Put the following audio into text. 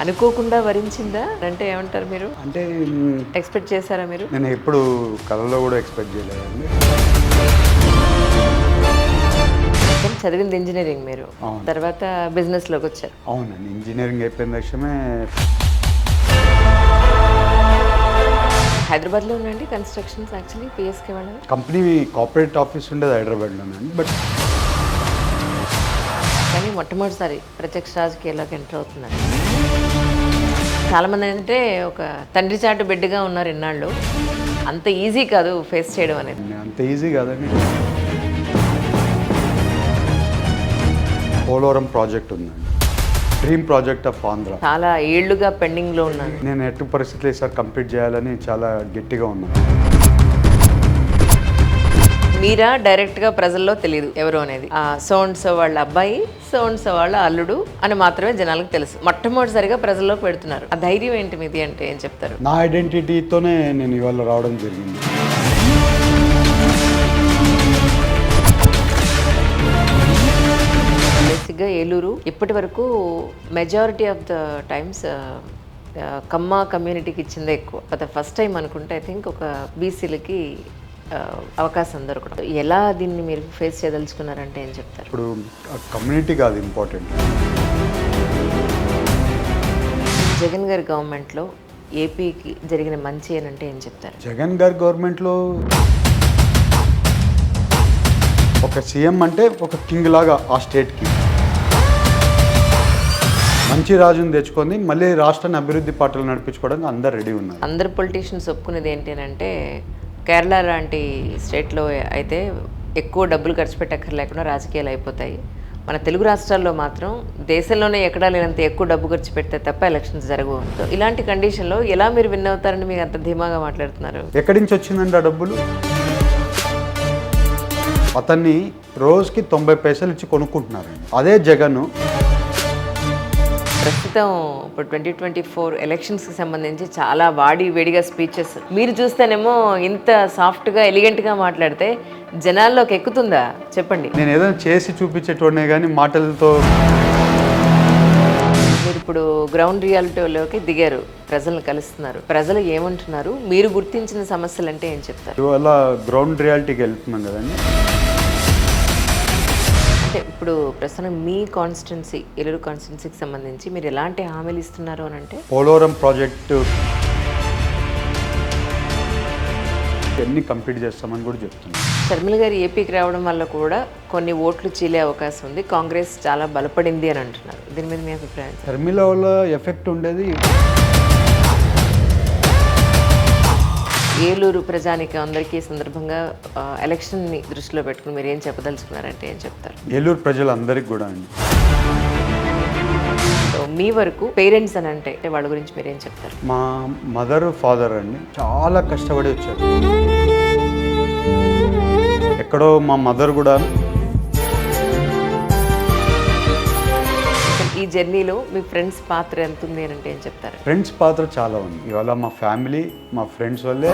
అనుకోకుండా వరించిందా అంటే ఏమంటారు మీరు? అంటే ఎక్స్పెక్ట్ చేశారా మీరు? నేను ఎప్పుడు కళలో కూడా ఎక్స్పెక్ట్ చేయలేదండి. చదివింది ఇంజనీరింగ్ మీరు, తర్వాత బిజినెస్లోకి వచ్చారు. అవునండి, ఇంజనీరింగ్ అయిపోయిన లక్ష్యమే. హైదరాబాద్లో ఉండండి కన్స్ట్రక్షన్స్ యాక్చువల్లీ పిఎస్కే వాళ్ళ కంపెనీ కార్పొరేట్ ఆఫీస్ ఉండేది హైదరాబాద్లోనండి. బట్ కానీ మొట్టమొదటిసారి ప్రత్యక్ష రాజకీయాల్లోకి ఎంటర్ అవుతున్నారు. చాలామంది అంటే ఒక తండ్రి చాటు బిడ్డగా ఉన్నారు ఇన్నాళ్ళు. అంత ఈజీ కాదు ఫేస్ చేయడం అనేది. అంత ఈజీ కాదండి. పోలవరం ప్రాజెక్ట్ ఉందండి, డ్రీమ్ ప్రాజెక్ట్ ఆఫ్ ఆంధ్ర. చాలా ఏళ్లుగా పెండింగ్లో ఉన్నాను. నేను ఎట్టి పరిస్థితులు ఈసారి కంప్లీట్ చేయాలని చాలా గట్టిగా ఉన్నాను. మీరా డైరెక్ట్గా ప్రజల్లో తెలియదు ఎవరు అనేది. సో వాళ్ళ అబ్బాయి, సో వాళ్ళ అల్లుడు అని మాత్రమే జనాలకు తెలుసు. మొట్టమొదటిసారిగా ప్రజల్లోకి పెడుతున్నారు. ఆ ధైర్యం ఏంటి మీది అంటే ఏం చెప్తారు? నా ఐడెంటిటీతోనే నేను ఇవాళ రావడం జరిగింది. బేసిక్గా ఏలూరు ఇప్పటి వరకు మెజారిటీ ఆఫ్ ద టైమ్స్ కమ్మ కమ్యూనిటీకి ఇచ్చిందే ఎక్కువ. ఫస్ట్ టైం అనుకుంటే ఐ థింక్ ఒక బీసీలకి అవకాశం దొరకడం. ఎలా దీన్ని మీరు ఫేస్ చేయదలుచుకున్నారంటే ఏం చెప్తారు? ఇప్పుడు కమ్యూనిటీ కాదు ఇంపార్టెంట్. జగన్ గారి గవర్నమెంట్లో ఏపీకి జరిగిన మంచి అని అంటే ఏం చెప్తారు? జగన్ గారి గవర్నమెంట్లో ఒక సీఎం అంటే ఒక కింగ్ లాగా ఆ స్టేట్కి మంచి రాజుని తెచ్చుకొని మళ్ళీ రాష్ట్రాన్ని అభివృద్ధి పాటలు నడిపించుకోవడానికి అందరు రెడీ ఉన్నారు. అందరు పొలిటీషియన్స్ ఒప్పుకునేది ఏంటి అంటే కేరళ లాంటి స్టేట్లో అయితే ఎక్కువ డబ్బులు ఖర్చు పెట్టక్కర్లేకుండా రాజకీయాలు అయిపోతాయి. మన తెలుగు రాష్ట్రాల్లో మాత్రం దేశంలోనే ఎక్కడా లేనంత ఎక్కువ డబ్బు ఖర్చు పెడితే తప్ప ఎలక్షన్స్ జరగవు. ఇలాంటి కండిషన్లో ఎలా మీరు విన్ అవుతారని మీకు అంత ధీమాగా మాట్లాడుతున్నారు? ఎక్కడి నుంచి వచ్చిందండి ఆ డబ్బులు? అతన్ని రోజుకి 90 పైసలు ఇచ్చి కొనుక్కుంటున్నారండి. అదే జగన్ ప్రస్తుతం ఇప్పుడు 2024 ఎలక్షన్స్కి సంబంధించి చాలా వేడిగా స్పీచెస్ మీరు చూస్తేనేమో ఇంత సాఫ్ట్గా ఎలిగెంట్గా మాట్లాడితే జనాల్లోకి ఎక్కుతుందా చెప్పండి? నేను ఏదైనా చేసి చూపించేటోనే కానీ మాటలతో. మీరు ఇప్పుడు గ్రౌండ్ రియాలిటీలోకి దిగారు, ప్రజలను కలుస్తున్నారు. ప్రజలు ఏమంటున్నారు? మీరు గుర్తించిన సమస్యలు అంటే ఏం చెప్తారు? ఇవాళ గ్రౌండ్ రియాలిటీకి వెళ్తున్నాం కదండి. అంటే ఇప్పుడు ప్రస్తుతం మీ కాన్స్టిట్యున్సీ ఏలూరు కాన్స్టిట్యున్సీకి సంబంధించి మీరు ఎలాంటి హామీలు ఇస్తున్నారు అని అంటే? పోలవరం ప్రాజెక్టు అన్ని కంప్లీట్ చేస్తామని కూడా చెప్తున్నాం. షర్మిల గారు ఏపీకి రావడం వల్ల కూడా కొన్ని ఓట్లు చీలే అవకాశం ఉంది, కాంగ్రెస్ చాలా బలపడింది అని అంటున్నారు. దీని మీద మీ అభిప్రాయం? షర్మిల వల్ల ఎఫెక్ట్ ఉండేది ఏలూరు ప్రజానికి అందరికీ సందర్భంగా ఎలక్షన్ని దృష్టిలో పెట్టుకుని మీరు ఏం చెప్పదలుచుకున్నారంటే ఏం చెప్తారు? ఏలూరు ప్రజలందరికీ కూడా అండి. సో మీ వరకు పేరెంట్స్ అని అంటే వాళ్ళ గురించి మీరు ఏం చెప్తారు? మా మదర్ ఫాదర్ అండి చాలా కష్టపడి వచ్చారు. ఎక్కడో మా మదర్ కూడా ఈ జర్నీలో మీ ఫ్రెండ్స్ పాత్ర ఎంత ఉంది అని అంటే ఏం చెప్తారు? ఫ్రెండ్స్ పాత్ర చాలా ఉంది. ఇవాళ మా ఫ్యామిలీ, మా ఫ్రెండ్స్ వల్లే